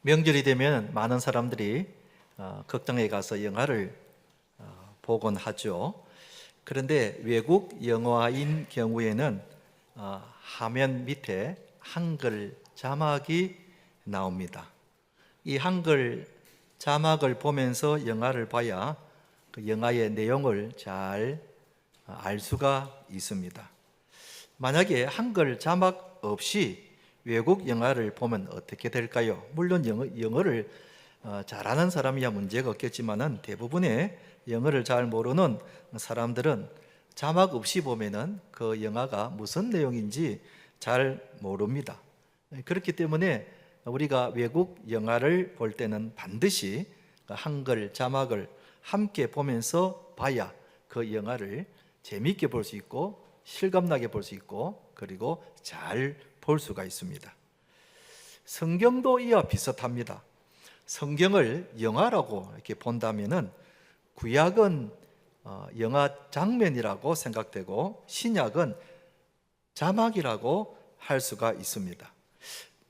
명절이 되면 많은 사람들이 극장에 가서 영화를 보곤 하죠. 그런데 외국 영화인 경우에는 화면 밑에 한글 자막이 나옵니다. 이 한글 자막을 보면서 영화를 봐야 그 영화의 내용을 잘 알 수가 있습니다. 만약에 한글 자막 없이 외국 영화를 보면 어떻게 될까요? 물론 영어를 잘하는 사람이야 문제가 없겠지만은 대부분의 영어를 잘 모르는 사람들은 자막 없이 보면은 그 영화가 무슨 내용인지 잘 모릅니다. 그렇기 때문에 우리가 외국 영화를 볼 때는 반드시 한글 자막을 함께 보면서 봐야 그 영화를 재미있게 볼 수 있고 실감나게 볼 수 있고 그리고 잘 볼 수가 있습니다. 성경도 이와 비슷합니다. 성경을 영화라고 이렇게 본다면은 구약은 영화 장면이라고 생각되고 신약은 자막이라고 할 수가 있습니다.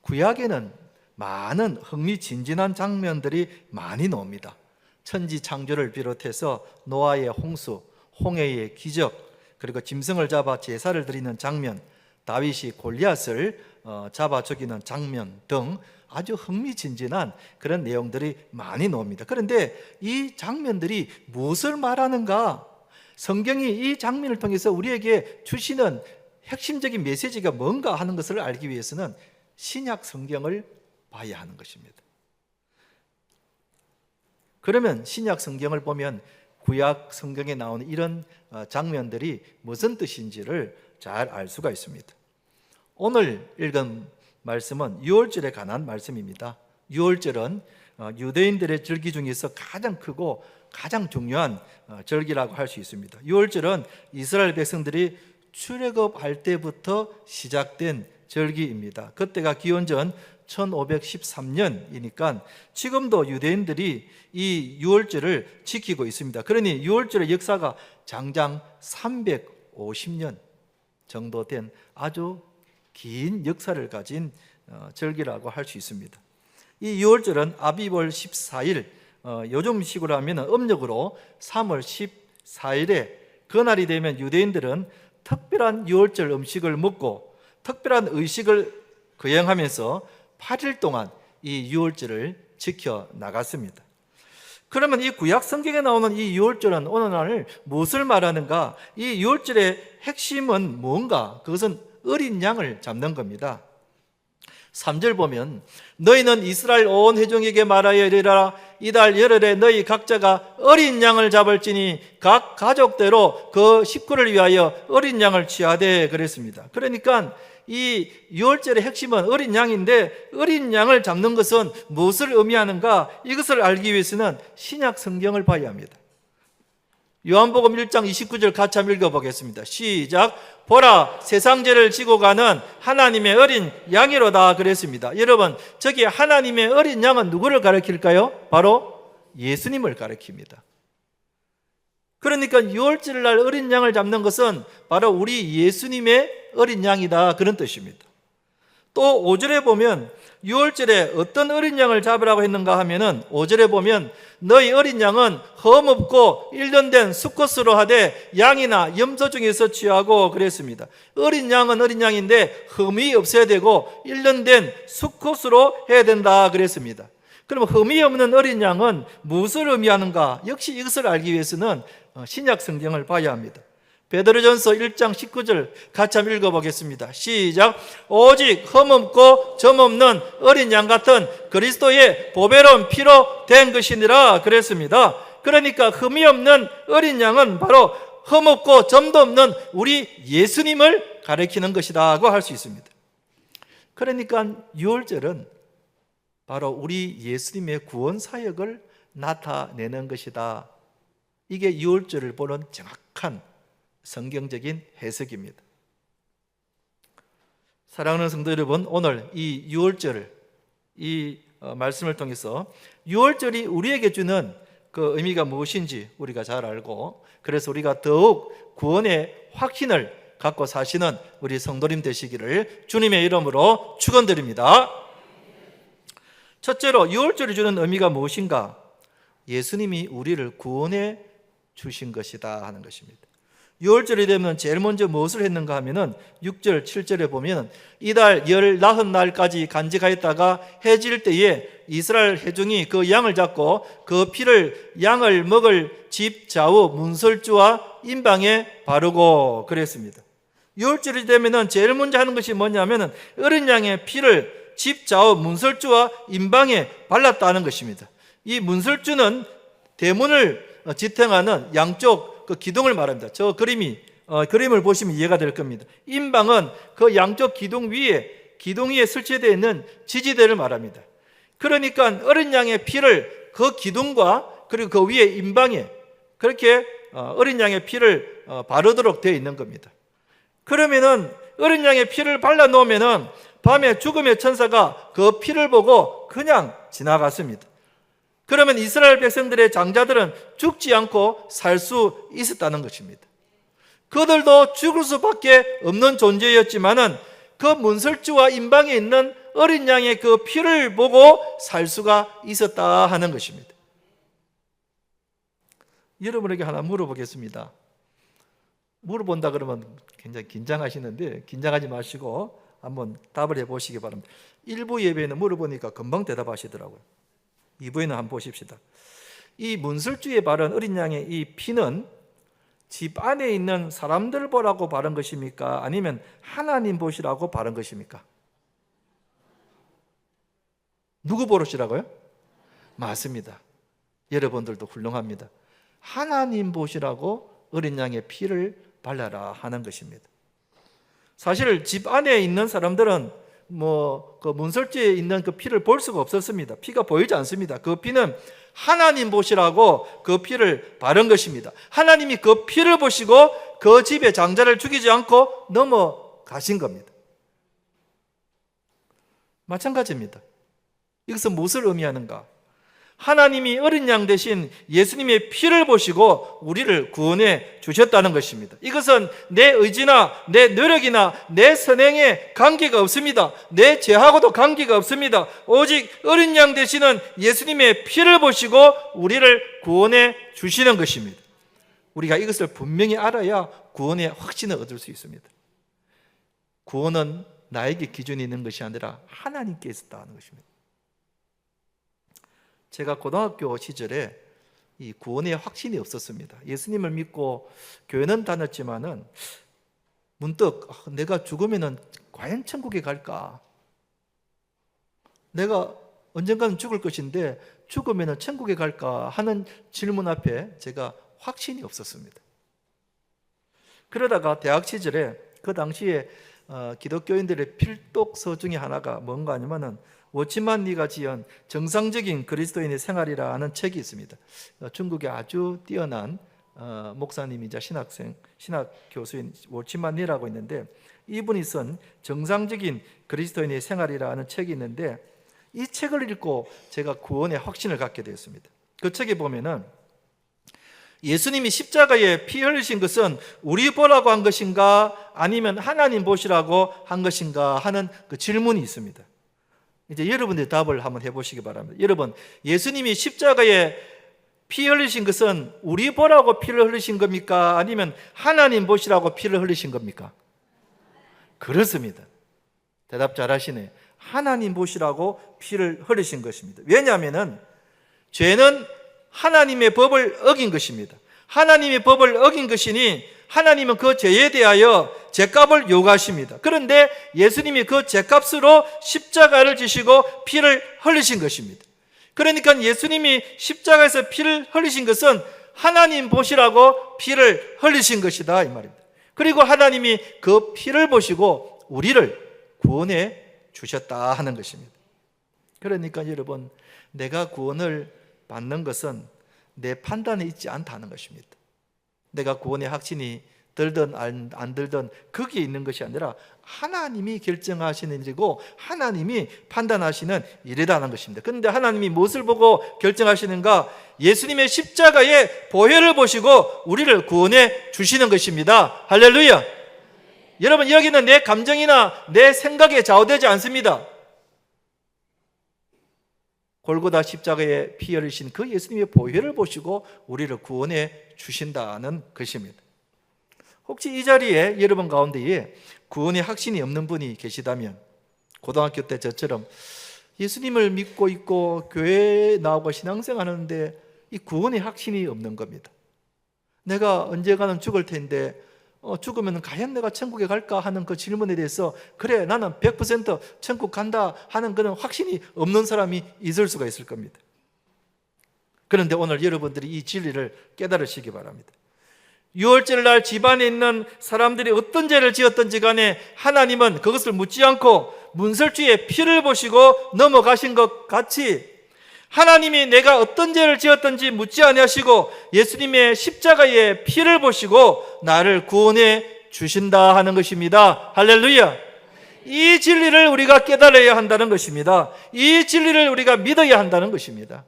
구약에는 많은 흥미진진한 장면들이 많이 나옵니다. 천지 창조를 비롯해서 노아의 홍수, 홍해의 기적, 그리고 짐승을 잡아 제사를 드리는 장면, 다윗이 골리앗을 잡아 죽이는 장면 등 아주 흥미진진한 그런 내용들이 많이 나옵니다. 그런데 이 장면들이 무엇을 말하는가? 성경이 이 장면을 통해서 우리에게 주시는 핵심적인 메시지가 뭔가 하는 것을 알기 위해서는 신약 성경을 봐야 하는 것입니다. 그러면 신약 성경을 보면 구약 성경에 나오는 이런 장면들이 무슨 뜻인지를 잘 알 수가 있습니다. 오늘 읽은 말씀은 유월절에 관한 말씀입니다. 유월절은 유대인들의 절기 중에서 가장 크고 가장 중요한 절기라고 할 수 있습니다. 유월절은 이스라엘 백성들이 출애굽할 때부터 시작된 절기입니다. 그때가 기원전 1513년이니까 지금도 유대인들이 이 유월절을 지키고 있습니다. 그러니 유월절의 역사가 장장 350년 정도 된 아주 긴 역사를 가진 절기라고 할 수 있습니다. 이 유월절은 아비월 14일, 요즘식으로 하면 음력으로 3월 14일에 그날이 되면 유대인들은 특별한 유월절 음식을 먹고 특별한 의식을 거행하면서 8일 동안 이 유월절을 지켜 나갔습니다. 그러면 이 구약 성경에 나오는 이 유월절은 어느 날 무엇을 말하는가? 이 유월절의 핵심은 뭔가? 그것은 어린 양을 잡는 겁니다. 3절 보면 너희는 이스라엘 온 회중에게 말하여 이르라 이달 열흘에 너희 각자가 어린 양을 잡을지니 각 가족대로 그 식구를 위하여 어린 양을 취하되 그랬습니다. 그러니까 이 유월절의 핵심은 어린 양인데 어린 양을 잡는 것은 무엇을 의미하는가? 이것을 알기 위해서는 신약 성경을 봐야 합니다. 요한복음 1장 29절 같이 한번 읽어보겠습니다. 시작. 보라 세상 죄를 지고 가는 하나님의 어린 양이로다 그랬습니다. 여러분 저기 하나님의 어린 양은 누구를 가리킬까요? 바로 예수님을 가리킵니다. 그러니까 유월절날 어린 양을 잡는 것은 바로 우리 예수님의 어린 양이다 그런 뜻입니다. 또 5절에 보면 유월절에 어떤 어린 양을 잡으라고 했는가 하면은 5절에 보면 너희 어린 양은 흠없고 1년 된 수컷으로 하되 양이나 염소 중에서 취하고 그랬습니다. 어린 양은 어린 양인데 흠이 없어야 되고 1년 된 수컷으로 해야 된다 그랬습니다. 그럼 흠이 없는 어린 양은 무엇을 의미하는가? 역시 이것을 알기 위해서는 신약 성경을 봐야 합니다. 베드로전서 1장 19절 같이 한번 읽어보겠습니다. 시작. 오직 흠없고 점없는 어린 양 같은 그리스도의 보배로운 피로 된 것이니라 그랬습니다. 그러니까 흠이 없는 어린 양은 바로 흠없고 점도 없는 우리 예수님을 가리키는 것이라고 할 수 있습니다. 그러니까 유월절은 바로 우리 예수님의 구원 사역을 나타내는 것이다. 이게 유월절을 보는 정확한 성경적인 해석입니다. 사랑하는 성도 여러분, 오늘 이 유월절 이 말씀을 통해서 유월절이 우리에게 주는 그 의미가 무엇인지 우리가 잘 알고 그래서 우리가 더욱 구원의 확신을 갖고 사시는 우리 성도님 되시기를 주님의 이름으로 축원드립니다. 첫째로 유월절이 주는 의미가 무엇인가? 예수님이 우리를 구원해 주신 것이다 하는 것입니다. 유월절이 되면 제일 먼저 무엇을 했는가 하면은 6절, 7절에 보면 이달 19날까지 간직하였다가 해질 때에 이스라엘 회중이 그 양을 잡고 그 피를 양을 먹을 집 좌우 문설주와 임방에 바르고 그랬습니다. 유월절이 되면은 제일 먼저 하는 것이 뭐냐면은 어린 양의 피를 집 좌우 문설주와 임방에 발랐다는 것입니다. 이 문설주는 대문을 지탱하는 양쪽 그 기둥을 말합니다. 저 그림을 보시면 이해가 될 겁니다. 임방은 그 양쪽 기둥 위에 설치되어 있는 지지대를 말합니다. 그러니까 어린 양의 피를 그 기둥과 그리고 그 위에 임방에 그렇게 어린 양의 피를 바르도록 되어 있는 겁니다. 그러면은 어린 양의 피를 발라 놓으면은 밤에 죽음의 천사가 그 피를 보고 그냥 지나갔습니다. 그러면 이스라엘 백성들의 장자들은 죽지 않고 살 수 있었다는 것입니다. 그들도 죽을 수밖에 없는 존재였지만은 그 문설주와 임방에 있는 어린 양의 그 피를 보고 살 수가 있었다 하는 것입니다. 여러분에게 하나 물어보겠습니다. 물어본다 그러면 굉장히 긴장하시는데 긴장하지 마시고 한번 답을 해보시기 바랍니다. 1부 예배에는 물어보니까 금방 대답하시더라고요. 2부에는 한번 보십시다. 이 문설주에 바른 어린 양의 이 피는 집 안에 있는 사람들 보라고 바른 것입니까? 아니면 하나님 보시라고 바른 것입니까? 누구 보시라고요? 맞습니다. 여러분들도 훌륭합니다. 하나님 보시라고 어린 양의 피를 발라라 하는 것입니다. 사실 집 안에 있는 사람들은 그 문설주에 있는 그 피를 볼 수가 없었습니다. 피가 보이지 않습니다. 그 피는 하나님 보시라고 그 피를 바른 것입니다. 하나님이 그 피를 보시고 그 집의 장자를 죽이지 않고 넘어가신 겁니다. 마찬가지입니다. 이것은 무엇을 의미하는가? 하나님이 어린 양 대신 예수님의 피를 보시고 우리를 구원해 주셨다는 것입니다. 이것은 내 의지나 내 노력이나 내 선행에 관계가 없습니다. 내 죄하고도 관계가 없습니다. 오직 어린 양 되시는 예수님의 피를 보시고 우리를 구원해 주시는 것입니다. 우리가 이것을 분명히 알아야 구원의 확신을 얻을 수 있습니다. 구원은 나에게 기준이 있는 것이 아니라 하나님께 있었다는 것입니다. 제가 고등학교 시절에 이 구원의 확신이 없었습니다. 예수님을 믿고 교회는 다녔지만은 문득 내가 죽으면은 과연 천국에 갈까? 내가 언젠가는 죽을 것인데 죽으면은 천국에 갈까 하는 질문 앞에 제가 확신이 없었습니다. 그러다가 대학 시절에 그 당시에 기독교인들의 필독서 중에 하나가 뭔가 하냐면은 워치만 니가 지은 정상적인 그리스도인의 생활이라 하는 책이 있습니다. 중국의 아주 뛰어난 목사님이자 신학 교수인 워치만 니라고 있는데 이분이 쓴 정상적인 그리스도인의 생활이라 하는 책이 있는데 이 책을 읽고 제가 구원의 확신을 갖게 되었습니다. 그 책에 보면은 예수님이 십자가에 피 흘리신 것은 우리 보라고 한 것인가 아니면 하나님 보시라고 한 것인가 하는 그 질문이 있습니다. 이제 여러분들이 답을 한번 해보시기 바랍니다. 여러분, 예수님이 십자가에 피 흘리신 것은 우리 보라고 피를 흘리신 겁니까? 아니면 하나님 보시라고 피를 흘리신 겁니까? 그렇습니다. 대답 잘하시네. 하나님 보시라고 피를 흘리신 것입니다. 왜냐하면 죄는 하나님의 법을 어긴 것입니다. 하나님의 법을 어긴 것이니 하나님은 그 죄에 대하여 죄값을 요구하십니다. 그런데 예수님이 그 죄값으로 십자가를 지시고 피를 흘리신 것입니다. 그러니까 예수님이 십자가에서 피를 흘리신 것은 하나님 보시라고 피를 흘리신 것이다 이 말입니다. 그리고 하나님이 그 피를 보시고 우리를 구원해 주셨다 하는 것입니다. 그러니까 여러분, 내가 구원을 받는 것은 내 판단에 있지 않다는 것입니다. 내가 구원의 확신이 들든 안 들든 거기에 있는 것이 아니라 하나님이 결정하시는 일이고 하나님이 판단하시는 일이라는 것입니다. 그런데 하나님이 무엇을 보고 결정하시는가? 예수님의 십자가의 보혈을 보시고 우리를 구원해 주시는 것입니다. 할렐루야. 여러분, 여기는 내 감정이나 내 생각에 좌우되지 않습니다. 골고다 십자가에 피 흘리신 그 예수님의 보혈을 보시고 우리를 구원해 주신다는 것입니다. 혹시 이 자리에 여러분 가운데에 구원의 확신이 없는 분이 계시다면, 고등학교 때 저처럼 예수님을 믿고 있고 교회에 나오고 신앙생활하는데 이 구원의 확신이 없는 겁니다. 내가 언젠가는 죽을 텐데 죽으면 과연 내가 천국에 갈까 하는 그 질문에 대해서 그래 나는 100% 천국 간다 하는 그런 확신이 없는 사람이 있을 수가 있을 겁니다. 그런데 오늘 여러분들이 이 진리를 깨달으시기 바랍니다. 유월절 날 집안에 있는 사람들이 어떤 죄를 지었든지 간에 하나님은 그것을 묻지 않고 문설주의 피를 보시고 넘어가신 것 같이 하나님이 내가 어떤 죄를 지었든지 묻지 아니하시고 예수님의 십자가의 피를 보시고 나를 구원해 주신다 하는 것입니다. 할렐루야. 이 진리를 우리가 깨달아야 한다는 것입니다. 이 진리를 우리가 믿어야 한다는 것입니다.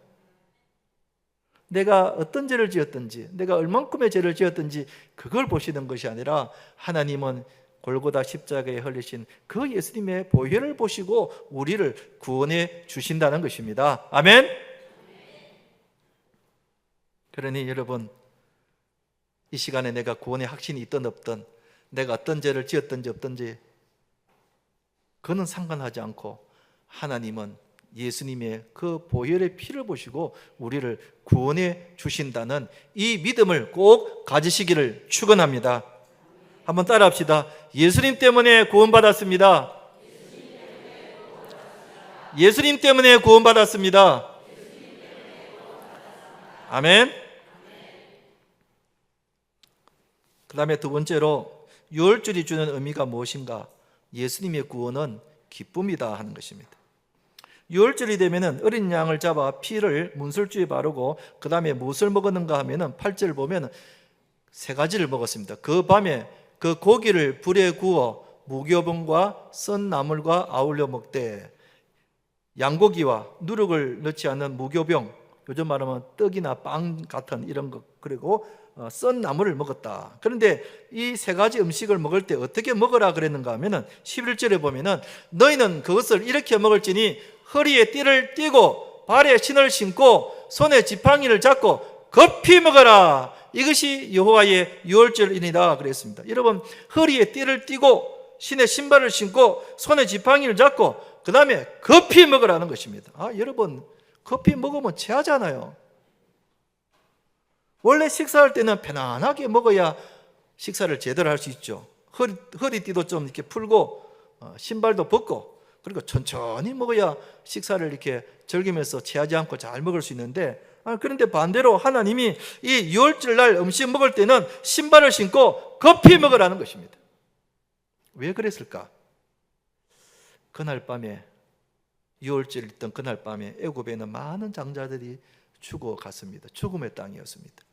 내가 어떤 죄를 지었든지 내가 얼만큼의 죄를 지었든지 그걸 보시는 것이 아니라 하나님은 골고다 십자가에 흘리신 그 예수님의 보혈을 보시고 우리를 구원해 주신다는 것입니다. 아멘. 그러니 여러분, 이 시간에 내가 구원의 확신이 있든 없든 내가 어떤 죄를 지었든지 없든지 그는 상관하지 않고 하나님은 예수님의 그 보혈의 피를 보시고 우리를 구원해 주신다는 이 믿음을 꼭 가지시기를 축원합니다. 한번 따라합시다. 예수님 때문에 구원받았습니다. 예수님 때문에 구원받았습니다. 아멘. 그 다음에 두 번째로 유월절이 주는 의미가 무엇인가? 예수님의 구원은 기쁨이다 하는 것입니다. 유월절이 되면은 어린 양을 잡아 피를 문설주에 바르고 그 다음에 무엇을 먹었는가 하면은 8절 보면 세 가지를 먹었습니다. 그 밤에 그 고기를 불에 구워 무교병과 썬 나물과 아울러 먹되 양고기와 누룩을 넣지 않는 무교병, 요즘 말하면 떡이나 빵 같은 이런 것, 그리고 썬 나물을 먹었다. 그런데 이 세 가지 음식을 먹을 때 어떻게 먹으라 그랬는가 하면은 11절에 보면은 너희는 그것을 이렇게 먹을지니 허리에 띠를 띠고 발에 신을 신고 손에 지팡이를 잡고 급히 먹어라. 이것이 여호와의 유월절이니라 그랬습니다. 여러분, 허리에 띠를 띠고 신에 신발을 신고 손에 지팡이를 잡고 그 다음에 급히 먹으라는 것입니다. 여러분, 급히 먹으면 체하잖아요. 원래 식사할 때는 편안하게 먹어야 식사를 제대로 할 수 있죠. 허리띠도 좀 이렇게 풀고 신발도 벗고 그리고 천천히 먹어야 식사를 이렇게 즐기면서 체하지 않고 잘 먹을 수 있는데, 그런데 반대로 하나님이 이 유월절 날 음식 먹을 때는 신발을 신고 급히 먹으라는 것입니다. 왜 그랬을까? 그날 밤에, 유월절 있던 그날 밤에 애굽에는 많은 장자들이 죽어갔습니다. 죽음의 땅이었습니다.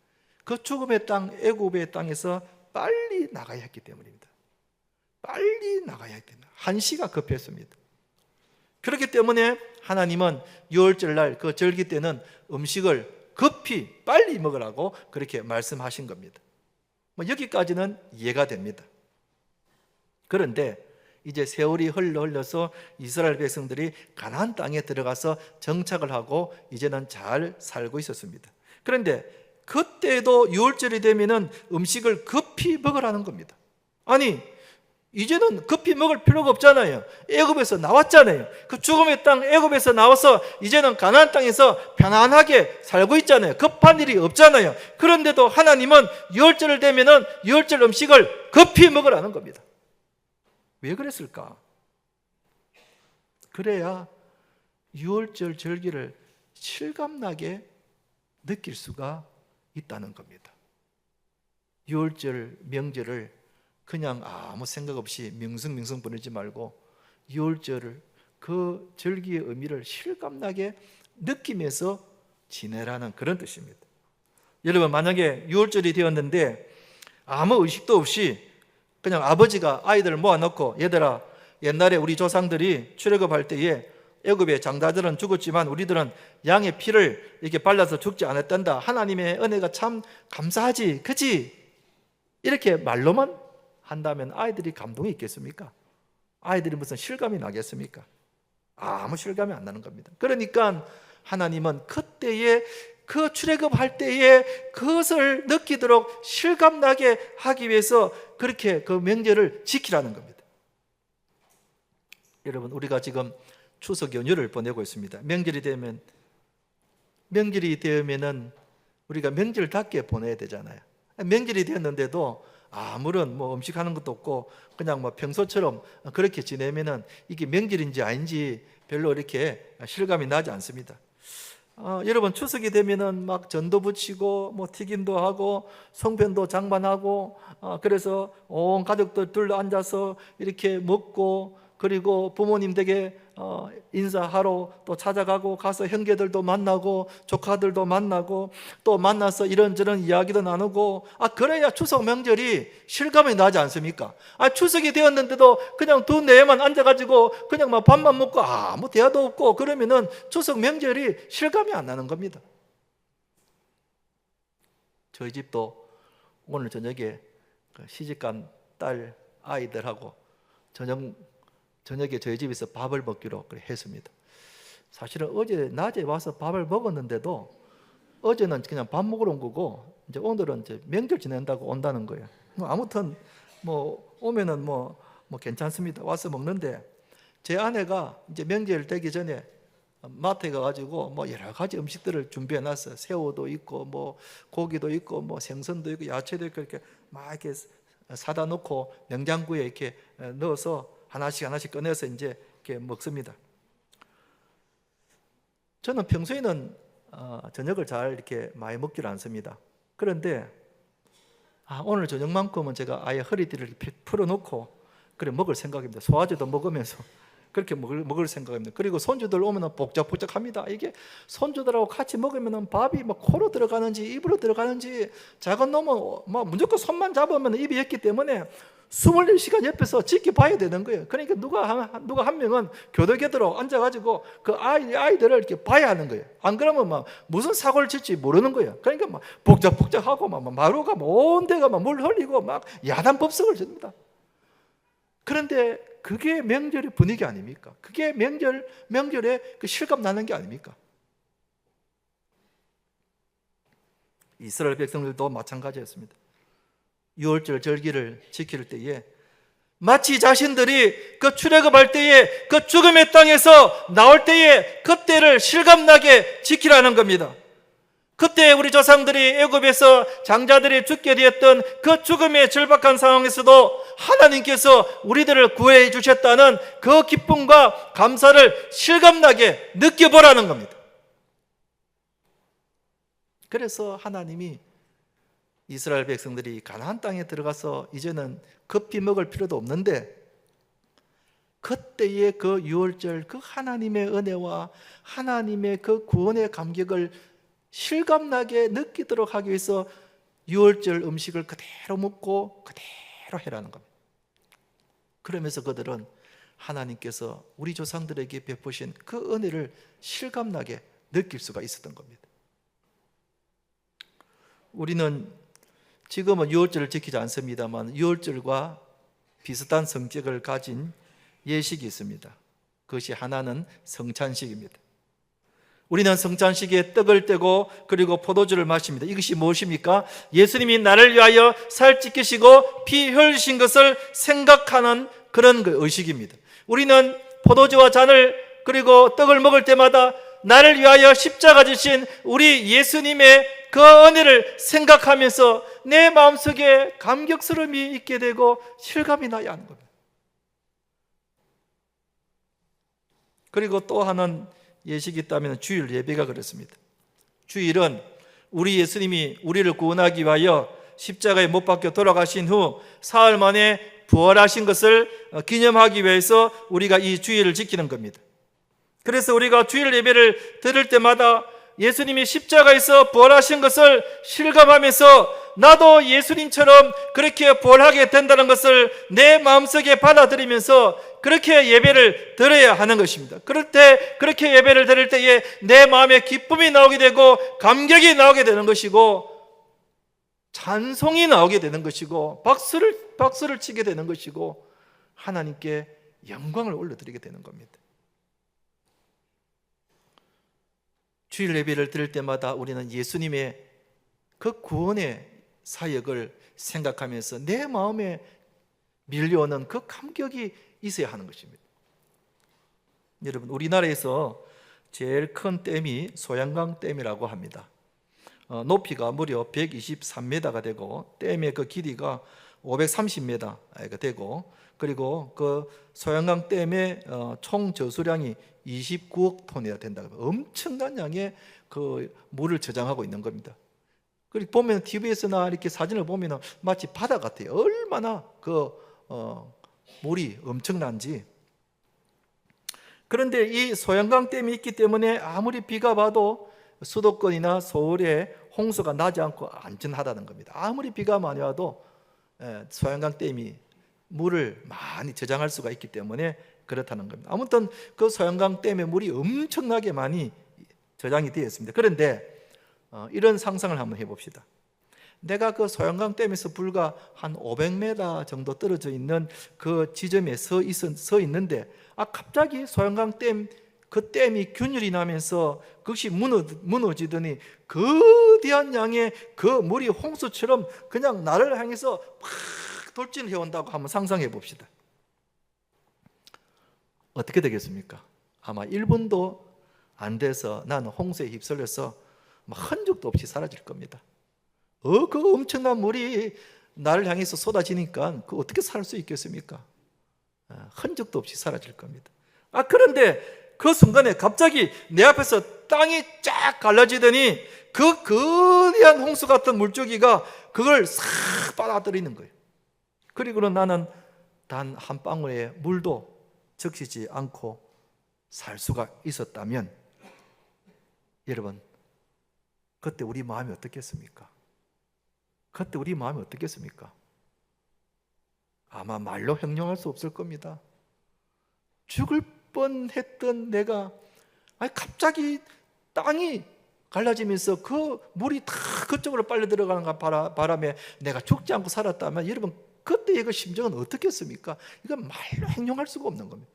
그 죽음의 땅, 애굽의 땅에서 빨리 나가야 했기 때문입니다. 빨리 나가야 했기 때문에 한시가 급했습니다. 그렇기 때문에 하나님은 유월절 날 그 절기 때는 음식을 급히 빨리 먹으라고 그렇게 말씀하신 겁니다. 여기까지는 이해가 됩니다. 그런데 이제 세월이 흘러서 이스라엘 백성들이 가나안 땅에 들어가서 정착을 하고 이제는 잘 살고 있었습니다. 그런데 그때도 유월절이 되면은 음식을 급히 먹으라는 겁니다. 아니, 이제는 급히 먹을 필요가 없잖아요. 애굽에서 나왔잖아요. 그 죽음의 땅 애굽에서 나와서 이제는 가나안 땅에서 편안하게 살고 있잖아요. 급한 일이 없잖아요. 그런데도 하나님은 유월절을 되면은 유월절 음식을 급히 먹으라는 겁니다. 왜 그랬을까? 그래야 유월절 절기를 실감나게 느낄 수가 있다는 겁니다. 유월절 명절을 그냥 아무 생각 없이 명승명승 보내지 말고 유월절을 그 절기의 의미를 실감나게 느끼면서 지내라는 그런 뜻입니다. 여러분, 만약에 유월절이 되었는데 아무 의식도 없이 그냥 아버지가 아이들을 모아놓고 얘들아, 옛날에 우리 조상들이 출애굽할 때에 애굽의 장자들은 죽었지만 우리들은 양의 피를 이렇게 발라서 죽지 않았단다. 하나님의 은혜가 참 감사하지, 그치? 이렇게 말로만 한다면 아이들이 감동이 있겠습니까? 아이들이 무슨 실감이 나겠습니까? 아무 실감이 안 나는 겁니다. 그러니까 하나님은 그때에 그 출애굽할 때에 그것을 느끼도록 실감나게 하기 위해서 그렇게 그 명절을 지키라는 겁니다. 여러분, 우리가 지금 추석 연휴를 보내고 있습니다. 명절이 되면은 우리가 명절답게 보내야 되잖아요. 명절이 되었는데도 아무런 뭐 음식하는 것도 없고 그냥 뭐 평소처럼 그렇게 지내면은 이게 명절인지 아닌지 별로 이렇게 실감이 나지 않습니다. 여러분, 추석이 되면은 막 전도 붙이고 뭐 튀김도 하고 송편도 장만하고 그래서 온 가족들 둘러 앉아서 이렇게 먹고, 그리고 부모님 댁에 인사하러 또 찾아가고, 가서 형제들도 만나고 조카들도 만나고 또 만나서 이런저런 이야기도 나누고, 그래야 추석 명절이 실감이 나지 않습니까? 추석이 되었는데도 그냥 두뇌에만 앉아가지고 그냥 막 밥만 먹고 아무 대화도 없고 그러면은 추석 명절이 실감이 안 나는 겁니다. 저희 집도 오늘 저녁에 시집간 딸 아이들하고 저녁에 저희 집에서 밥을 먹기로 했습니다. 사실은 어제 낮에 와서 밥을 먹었는데도 어제는 그냥 밥 먹으러 온 거고 이제 오늘은 이제 명절 지낸다고 온다는 거예요. 아무튼 뭐 오면은 뭐 괜찮습니다. 와서 먹는데, 제 아내가 이제 명절 되기 전에 마트에 가가지고 뭐 여러 가지 음식들을 준비해 놨어요. 새우도 있고 뭐 고기도 있고 뭐 생선도 있고 야채도 있고 이렇게 막 이렇게 사다 놓고 냉장고에 이렇게 넣어서 하나씩 꺼내서 이제 이렇게 먹습니다. 저는 평소에는 저녁을 잘 이렇게 많이 먹지를 않습니다. 그런데 오늘 저녁만큼은 제가 아예 허리띠를 풀어놓고 그래 먹을 생각입니다. 소화제도 먹으면서 그렇게 먹을 생각입니다. 그리고 손주들 오면은 복작복작합니다. 이게 손주들하고 같이 먹으면은 밥이 막 코로 들어가는지 입으로 들어가는지, 작은 놈은 막 무조건 손만 잡으면 입이 였기 때문에 24시간 옆에서 지켜봐야 되는 거예요. 그러니까 누가 한 명은 교도궤도로 앉아가지고 그 아이들을 이렇게 봐야 하는 거예요. 안 그러면 막 무슨 사고를 칠지 모르는 거예요. 그러니까 막 복작복작하고 막 마루가 온 데가 막 물 흘리고 막 야단법석을 줍니다. 그런데 그게 명절의 분위기 아닙니까? 그게 명절에 그 실감 나는 게 아닙니까? 이스라엘 백성들도 마찬가지였습니다. 유월절 절기를 지킬 때에 마치 자신들이 그 출애굽할 때에 그 죽음의 땅에서 나올 때에 그때를 실감나게 지키라는 겁니다. 그때 우리 조상들이 애굽에서 장자들이 죽게 되었던 그 죽음의 절박한 상황에서도 하나님께서 우리들을 구해 주셨다는 그 기쁨과 감사를 실감나게 느껴보라는 겁니다. 그래서 하나님이 이스라엘 백성들이 가나안 땅에 들어가서 이제는 급히 먹을 필요도 없는데, 그때의 그 유월절, 그 하나님의 은혜와 하나님의 그 구원의 감격을 실감나게 느끼도록 하기 위해서 유월절 음식을 그대로 먹고 그대로 해라는 겁니다. 그러면서 그들은 하나님께서 우리 조상들에게 베푸신 그 은혜를 실감나게 느낄 수가 있었던 겁니다. 우리는 지금은 유월절을 지키지 않습니다만 유월절과 비슷한 성격을 가진 예식이 있습니다. 그것이 하나는 성찬식입니다. 우리는 성찬식에 떡을 떼고 그리고 포도주를 마십니다. 이것이 무엇입니까? 예수님이 나를 위하여 살 찢기시고 피 흘리신 것을 생각하는 그런 의식입니다. 우리는 포도주와 잔을 그리고 떡을 먹을 때마다 나를 위하여 십자가 지신 우리 예수님의 그 은혜를 생각하면서 내 마음속에 감격스러움이 있게 되고 실감이 나야 하는 겁니다. 그리고 또 하나는 예식이 있다면 주일 예배가 그렇습니다. 주일은 우리 예수님이 우리를 구원하기 위하여 십자가에 못 박혀 돌아가신 후 사흘 만에 부활하신 것을 기념하기 위해서 우리가 이 주일을 지키는 겁니다. 그래서 우리가 주일 예배를 드릴 때마다 예수님이 십자가에서 부활하신 것을 실감하면서 나도 예수님처럼 그렇게 부활하게 된다는 것을 내 마음속에 받아들이면서 그렇게 예배를 드려야 하는 것입니다. 그럴 때 그렇게 예배를 드릴 때에 내 마음에 기쁨이 나오게 되고 감격이 나오게 되는 것이고 찬송이 나오게 되는 것이고 박수를 치게 되는 것이고 하나님께 영광을 올려드리게 되는 겁니다. 주일 예배를 드릴 때마다 우리는 예수님의 그 구원의 사역을 생각하면서 내 마음에 밀려오는 그 감격이 있어야 하는 것입니다. 여러분, 우리나라에서 제일 큰 댐이 소양강 댐이라고 합니다. 높이가 무려 123m가 되고 댐의 그 길이가 530m가 되고, 그리고 그 소양강 댐의 총 저수량이 29억 톤이나 된다고 합니다. 엄청난 양의 그 물을 저장하고 있는 겁니다. 그리고 보면 TV에서나 이렇게 사진을 보면 마치 바다 같아요. 얼마나 그 물이 엄청난지. 그런데 이 소양강 댐이 있기 때문에 아무리 비가 와도 수도권이나 서울에 홍수가 나지 않고 안전하다는 겁니다. 아무리 비가 많이 와도 소양강 댐이 물을 많이 저장할 수가 있기 때문에 그렇다는 겁니다. 아무튼 그 소양강 댐에 물이 엄청나게 많이 저장이 되어 있습니다. 그런데 이런 상상을 한번 해봅시다. 내가 그 소양강 댐에서 불과 한 500m 정도 떨어져 있는 그 지점에 서 있는데 갑자기 소양강 댐 그 댐이 균열이 나면서 그것이 무너지더니 거대한 양의 그 물이 홍수처럼 그냥 나를 향해서 팍 돌진해 온다고 한번 상상해 봅시다. 어떻게 되겠습니까? 아마 1분도 안 돼서 나는 홍수에 휩쓸려서 흔적도 없이 사라질 겁니다. 그 엄청난 물이 나를 향해서 쏟아지니까 그 어떻게 살 수 있겠습니까? 흔적도 없이 사라질 겁니다. 그런데 그 순간에 갑자기 내 앞에서 땅이 쫙 갈라지더니 그 거대한 홍수 같은 물줄기가 그걸 싹 빨아들이는 거예요. 그리고는 나는 단 한 방울의 물도 적시지 않고 살 수가 있었다면, 여러분, 그때 우리 마음이 어떻겠습니까? 그때 우리 마음이 어떻겠습니까? 아마 말로 형용할 수 없을 겁니다. 죽을 뻔했던 내가 갑자기 땅이 갈라지면서 그 물이 다 그쪽으로 빨려 들어가는 바람에 내가 죽지 않고 살았다면, 여러분, 그때의 그 심정은 어떻겠습니까? 이건 말로 형용할 수가 없는 겁니다.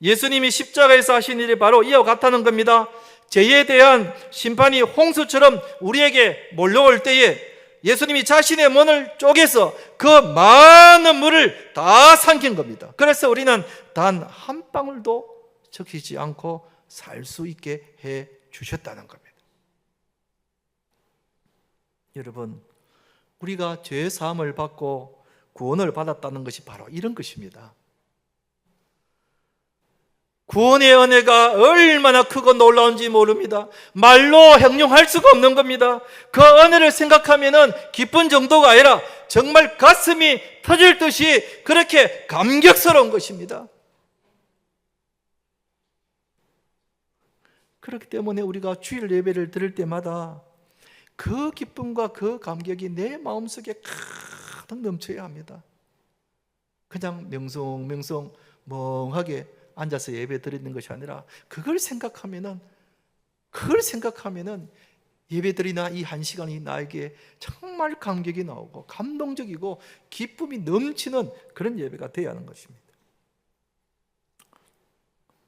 예수님이 십자가에서 하신 일이 바로 이와 같다는 겁니다. 죄에 대한 심판이 홍수처럼 우리에게 몰려올 때에 예수님이 자신의 문을 쪼개서 그 많은 물을 다 삼킨 겁니다. 그래서 우리는 단 한 방울도 적히지 않고 살 수 있게 해 주셨다는 겁니다. 여러분, 우리가 죄 사함을 받고 구원을 받았다는 것이 바로 이런 것입니다. 구원의 은혜가 얼마나 크고 놀라운지 모릅니다. 말로 형용할 수가 없는 겁니다. 그 은혜를 생각하면은 기쁜 정도가 아니라 정말 가슴이 터질 듯이 그렇게 감격스러운 것입니다. 그렇기 때문에 우리가 주일 예배를 드릴 때마다 그 기쁨과 그 감격이 내 마음속에 가득 넘쳐야 합니다. 그냥 명성명성 멍하게 앉아서 예배 드리는 것이 아니라 그걸 생각하면은 예배 드리나 이 한 시간이 나에게 정말 감격이 나오고 감동적이고 기쁨이 넘치는 그런 예배가 되어야 하는 것입니다.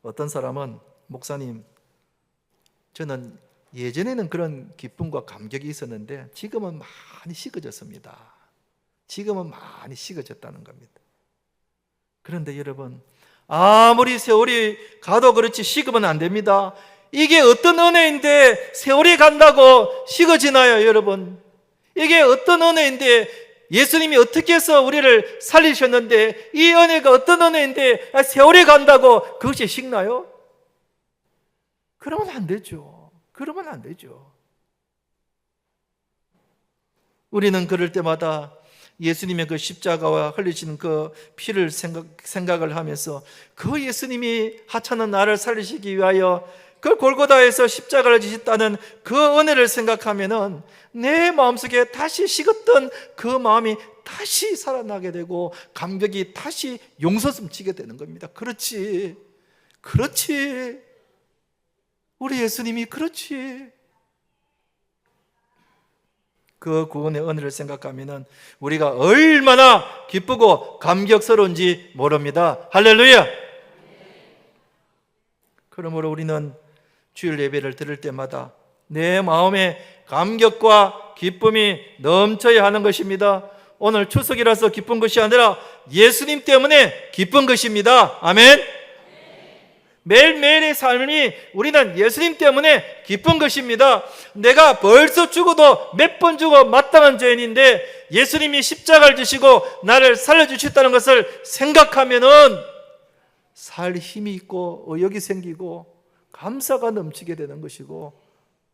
어떤 사람은, 목사님, 저는 예전에는 그런 기쁨과 감격이 있었는데 지금은 많이 식어졌습니다. 지금은 많이 식어졌다는 겁니다. 그런데 여러분, 아무리 세월이 가도 그렇지 식으면 안 됩니다. 이게 어떤 은혜인데 세월이 간다고 식어지나요, 여러분? 이게 어떤 은혜인데 예수님이 어떻게 해서 우리를 살리셨는데 이 은혜가 어떤 은혜인데 세월이 간다고 그것이 식나요? 그러면 안 되죠. 그러면 안 되죠. 우리는 그럴 때마다 예수님의 그 십자가와 흘리신 그 피를 생각을 하면서 그 예수님이 하찮은 나를 살리시기 위하여 그 골고다에서 십자가를 지셨다는 그 은혜를 생각하면은 내 마음속에 다시 식었던 그 마음이 다시 살아나게 되고 감격이 다시 용솟음치게 되는 겁니다. 그렇지. 우리 예수님이 그렇지. 그 구원의 은혜를 생각하면은 우리가 얼마나 기쁘고 감격스러운지 모릅니다. 할렐루야. 그러므로 우리는 주일 예배를 들을 때마다 내 마음에 감격과 기쁨이 넘쳐야 하는 것입니다. 오늘 추석이라서 기쁜 것이 아니라 예수님 때문에 기쁜 것입니다. 아멘. 매일매일의 삶이 우리는 예수님 때문에 기쁜 것입니다. 내가 벌써 죽어도 몇 번 죽어 마땅한 죄인인데 예수님이 십자가를 지시고 나를 살려주셨다는 것을 생각하면은 살 힘이 있고 의욕이 생기고 감사가 넘치게 되는 것이고,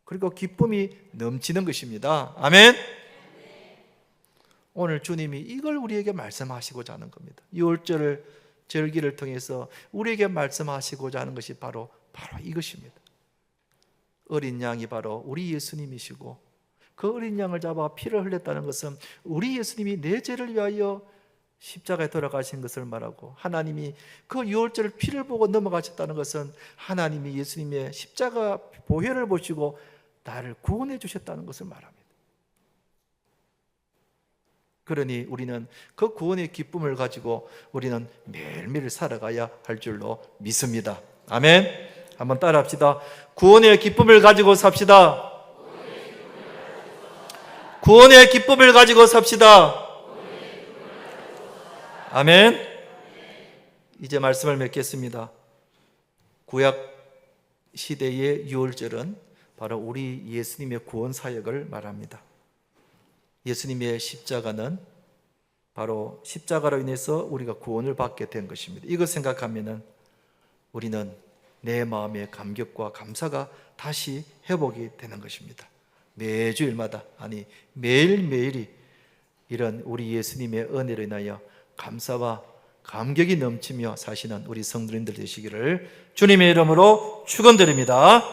그리고 기쁨이 넘치는 것입니다. 아멘. 오늘 주님이 이걸 우리에게 말씀하시고자 하는 겁니다. 6월절 절기를 통해서 우리에게 말씀하시고자 하는 것이 바로 이것입니다. 어린 양이 바로 우리 예수님이시고, 그 어린 양을 잡아 피를 흘렸다는 것은 우리 예수님이 내 죄를 위하여 십자가에 돌아가신 것을 말하고, 하나님이 그 6월절 피를 보고 넘어가셨다는 것은 하나님이 예수님의 십자가 보혈을 보시고 나를 구원해 주셨다는 것을 말합니다. 그러니 우리는 그 구원의 기쁨을 가지고 우리는 매일매일 살아가야 할 줄로 믿습니다. 아멘. 한번 따라 합시다. 구원의 기쁨을 가지고 삽시다. 구원의 기쁨을 가지고 삽시다. 아멘. 이제 말씀을 맺겠습니다. 구약 시대의 유월절은 바로 우리 예수님의 구원 사역을 말합니다. 예수님의 십자가는 바로 십자가로 인해서 우리가 구원을 받게 된 것입니다. 이거 생각하면은 우리는 내 마음의 감격과 감사가 다시 회복이 되는 것입니다. 매주일마다, 아니 매일매일이 이런 우리 예수님의 은혜로 인하여 감사와 감격이 넘치며 사시는 우리 성도님들 되시기를 주님의 이름으로 축원드립니다.